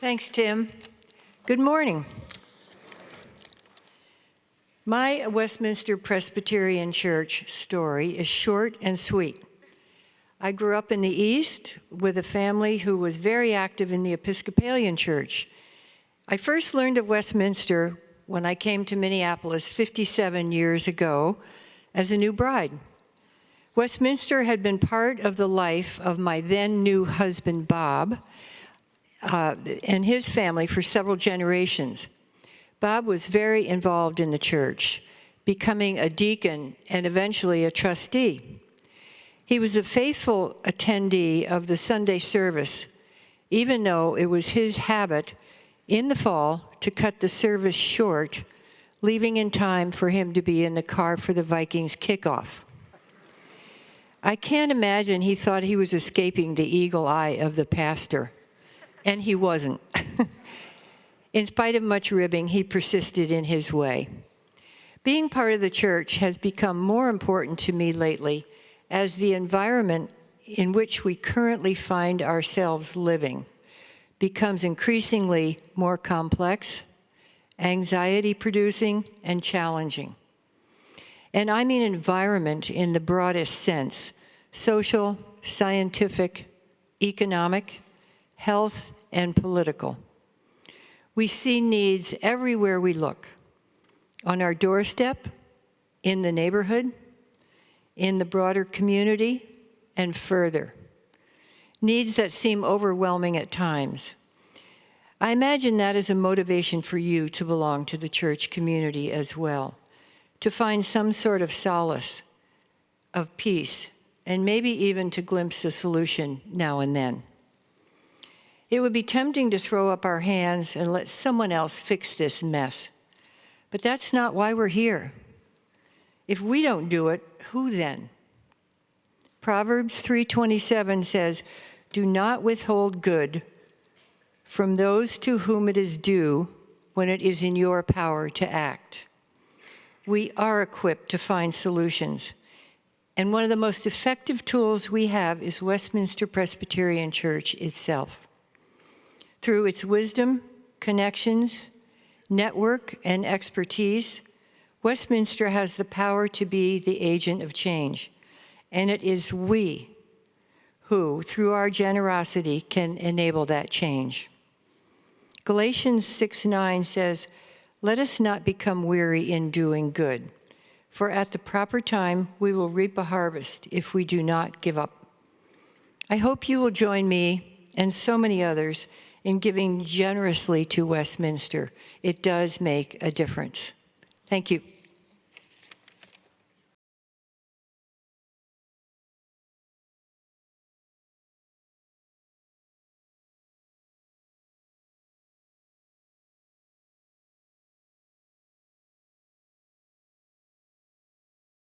Thanks, Tim. Good morning. My Westminster Presbyterian Church story is short and sweet. I grew up in the East with a family who was very active in the Episcopalian Church. I first learned of Westminster when I came to Minneapolis 57 years ago as a new bride. Westminster had been part of the life of my then new husband, Bob, and his family for several generations. Bob was very involved in the church, becoming a deacon and eventually a trustee. He was a faithful attendee of the Sunday service, even though it was his habit in the fall to cut the service short, leaving in time for him to be in the car for the Vikings kickoff. I can't imagine he thought he was escaping the eagle eye of the pastor, and he wasn't. In spite of much ribbing, he persisted in his way. Being part of the church has become more important to me lately as the environment in which we currently find ourselves living becomes increasingly more complex, anxiety-producing, and challenging. And I mean environment in the broadest sense: social, scientific, economic, health, and political. We see needs everywhere we look: on our doorstep, in the neighborhood, in the broader community, and further. Needs that seem overwhelming at times. I imagine that is a motivation for you to belong to the church community as well, to find some sort of solace, of peace, and maybe even to glimpse a solution now and then. It would be tempting to throw up our hands and let someone else fix this mess. But that's not why we're here. If we don't do it, who then? Proverbs 3:27 says, "Do not withhold good from those to whom it is due when it is in your power to act." We are equipped to find solutions. And one of the most effective tools we have is Westminster Presbyterian Church itself. Through its wisdom, connections, network, and expertise, Westminster has the power to be the agent of change. And it is we who, through our generosity, can enable that change. Galatians 6:9 says, "Let us not become weary in doing good, for at the proper time we will reap a harvest if we do not give up." I hope you will join me and so many others in giving generously to Westminster. It does make a difference. Thank you.